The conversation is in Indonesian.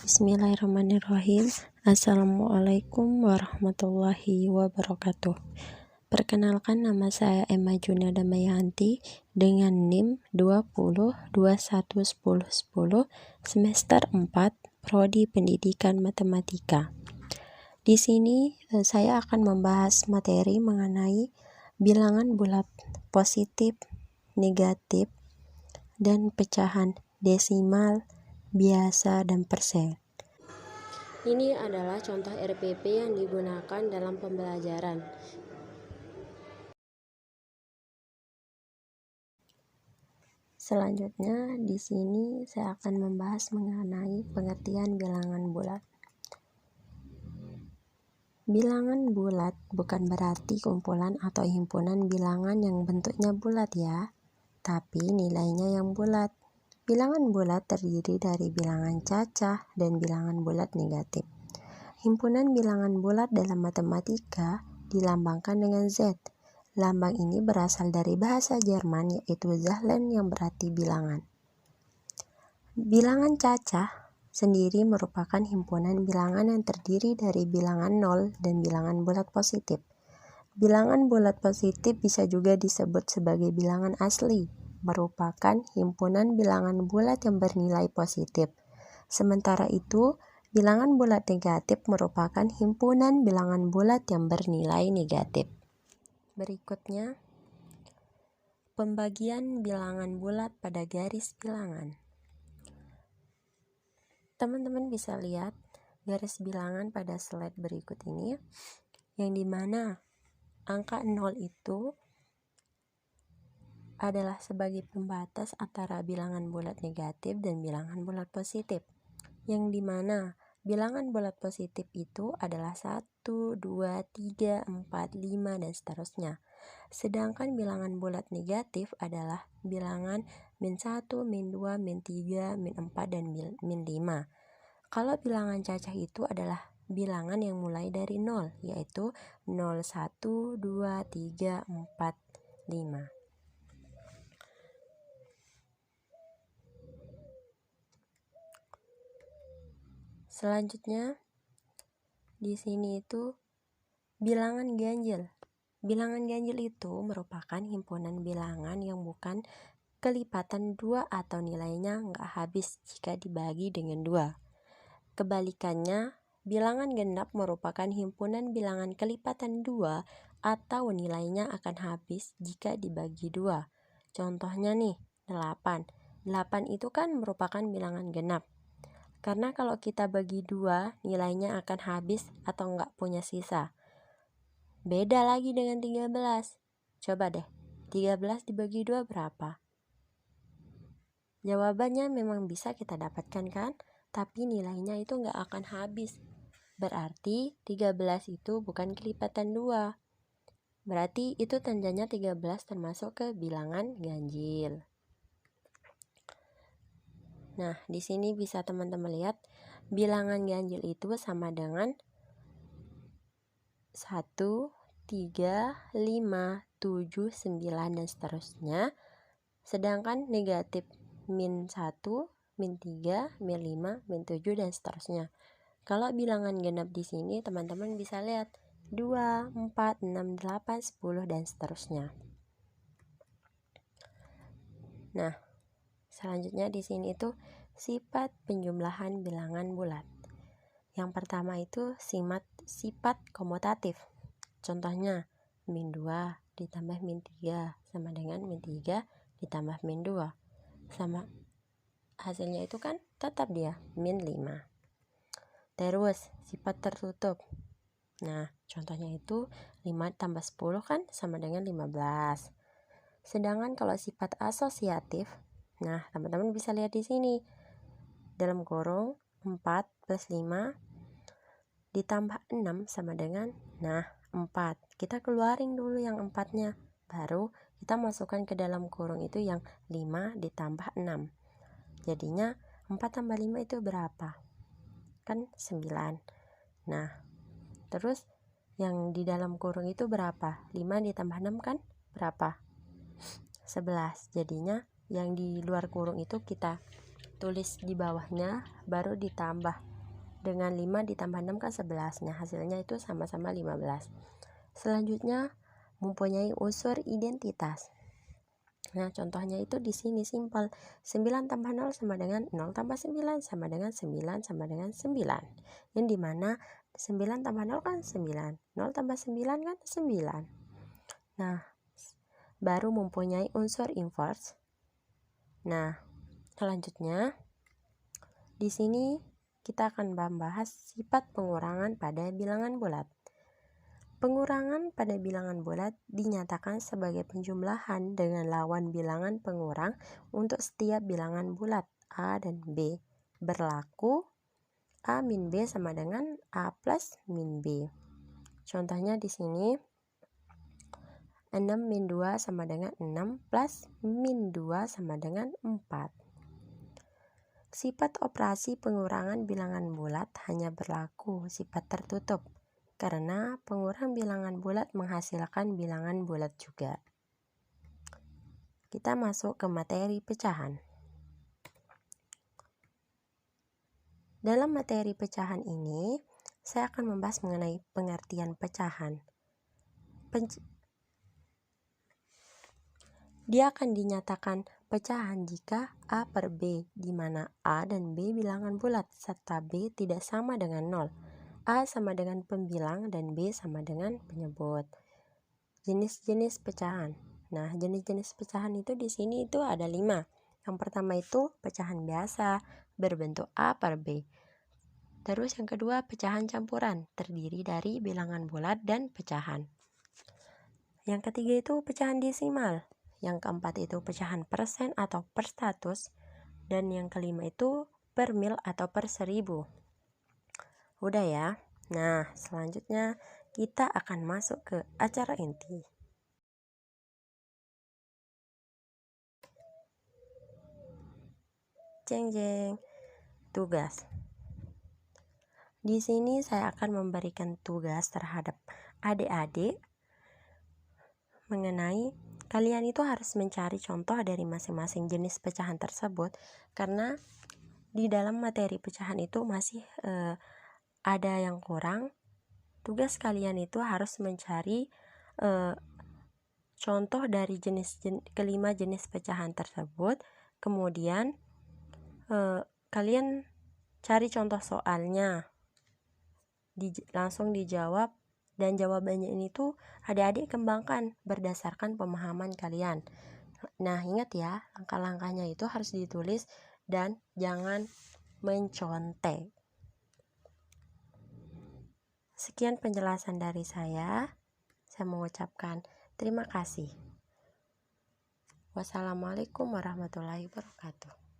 Bismillahirrahmanirrahim. Assalamualaikum warahmatullahi wabarakatuh. Perkenalkan, nama saya Emma Juna Damayanti dengan NIM 20211010 semester 4 Prodi Pendidikan Matematika. Di sini saya akan membahas materi mengenai bilangan bulat positif, negatif, dan pecahan desimal, biasa, dan persen. Ini adalah contoh RPP yang digunakan dalam pembelajaran. Selanjutnya, di sini saya akan membahas mengenai pengertian bilangan bulat. Bilangan bulat bukan berarti kumpulan atau himpunan bilangan yang bentuknya bulat ya, tapi nilainya yang bulat. Bilangan bulat terdiri dari bilangan cacah dan bilangan bulat negatif. Himpunan bilangan bulat dalam matematika dilambangkan dengan Z. Lambang ini berasal dari bahasa Jerman, yaitu Zahlen, yang berarti bilangan. Bilangan cacah sendiri merupakan himpunan bilangan yang terdiri dari bilangan 0 dan bilangan bulat positif. Bilangan bulat positif bisa juga disebut sebagai bilangan asli, merupakan himpunan bilangan bulat yang bernilai positif. Sementara itu, bilangan bulat negatif merupakan himpunan bilangan bulat yang bernilai negatif. Berikutnya, pembagian bilangan bulat pada garis bilangan. Teman-teman bisa lihat garis bilangan pada slide berikut ini, yang dimana angka 0 itu adalah sebagai pembatas antara bilangan bulat negatif dan bilangan bulat positif, yang dimana bilangan bulat positif itu adalah 1, 2, 3, 4, 5, dan seterusnya. Sedangkan bilangan bulat negatif adalah bilangan min 1, min 2, min 3, min 4, dan min 5. Kalau bilangan cacah itu adalah bilangan yang mulai dari 0, yaitu 0, 1, 2, 3, 4, 5. Selanjutnya, di sini itu bilangan ganjil. Bilangan ganjil itu merupakan himpunan bilangan yang bukan kelipatan 2 atau nilainya nggak habis jika dibagi dengan 2. Kebalikannya, bilangan genap merupakan himpunan bilangan kelipatan 2 atau nilainya akan habis jika dibagi 2. Contohnya nih, 8. 8 itu kan merupakan bilangan genap. Karena kalau kita bagi 2, nilainya akan habis atau nggak punya sisa. Beda lagi dengan 13. Coba deh, 13 dibagi 2 berapa? Jawabannya memang bisa kita dapatkan kan? Tapi nilainya itu nggak akan habis. Berarti 13 itu bukan kelipatan 2. Berarti itu tandanya 13 termasuk ke bilangan ganjil. Nah, di sini bisa teman-teman lihat bilangan ganjil itu sama dengan 1, 3, 5, 7, 9, dan seterusnya. Sedangkan negatif min 1, min 3, min 5, min 7, dan seterusnya. Kalau bilangan genap di sini teman-teman bisa lihat 2, 4, 6, 8, 10, dan seterusnya. Nah, selanjutnya di sini itu sifat penjumlahan bilangan bulat. Yang pertama itu sifat komutatif. Contohnya, min 2 ditambah min 3 sama dengan min 3 ditambah min 2. Sama hasilnya itu kan tetap dia min 5. Terus, sifat tertutup. Nah, contohnya itu 5 tambah 10 kan sama dengan 15. Sedangkan kalau sifat asosiatif, nah teman-teman bisa lihat di sini. Dalam kurung 4 plus 5 ditambah 6 sama dengan 4. Kita keluarin dulu yang 4-nya, baru kita masukkan ke dalam kurung itu yang 5 ditambah 6. Jadinya 4 tambah 5 itu berapa? Kan 9. Nah, terus yang di dalam kurung itu berapa? 5 ditambah 6 kan berapa? 11. Jadinya yang di luar kurung itu kita tulis di bawahnya, baru ditambah Dengan 5 ditambah 6 kan 11. Nah, hasilnya itu sama-sama 15. Selanjutnya, mempunyai unsur identitas. Nah, contohnya itu di sini simpel. 9 tambah 0 sama dengan 0 tambah 9 sama dengan 9 sama dengan 9. Yang dimana 9 tambah 0 kan 9. 0 tambah 9 kan 9. Nah, baru mempunyai unsur inverse. Nah, selanjutnya di sini kita akan membahas sifat pengurangan pada bilangan bulat. Pengurangan pada bilangan bulat dinyatakan sebagai penjumlahan dengan lawan bilangan pengurang untuk setiap bilangan bulat A dan B. Berlaku A min B sama dengan A plus min B. Contohnya di sini 6 min 2 sama dengan 6 plus min 2 sama dengan 4. Sifat operasi pengurangan bilangan bulat hanya berlaku sifat tertutup, karena pengurang bilangan bulat menghasilkan bilangan bulat juga. Kita masuk ke materi pecahan. Dalam materi pecahan ini, saya akan membahas mengenai pengertian pecahan. Dia akan dinyatakan pecahan jika A per B, di mana A dan B bilangan bulat, serta B tidak sama dengan 0. A sama dengan pembilang dan B sama dengan penyebut. Jenis-jenis pecahan. Nah, jenis-jenis pecahan itu di sini itu ada 5. Yang pertama itu pecahan biasa, berbentuk A per B. Terus yang kedua pecahan campuran, terdiri dari bilangan bulat dan pecahan. Yang ketiga itu pecahan desimal. Yang keempat itu pecahan persen atau per status. Dan yang kelima itu per mil atau per 1000. Udah ya. Nah, selanjutnya kita akan masuk ke acara inti. Jeng jeng. Tugas. Di sini saya akan memberikan tugas terhadap adik-adik mengenai kalian itu harus mencari contoh dari masing-masing jenis pecahan tersebut, karena di dalam materi pecahan itu masih ada yang kurang. Tugas kalian itu harus mencari contoh dari kelima jenis pecahan tersebut. Kemudian kalian cari contoh soalnya, langsung dijawab. Dan jawabannya ini tuh adik-adik kembangkan berdasarkan pemahaman kalian. Nah, ingat ya, langkah-langkahnya itu harus ditulis dan jangan mencontek. Sekian penjelasan dari saya. Saya mengucapkan terima kasih. Wassalamualaikum warahmatullahi wabarakatuh.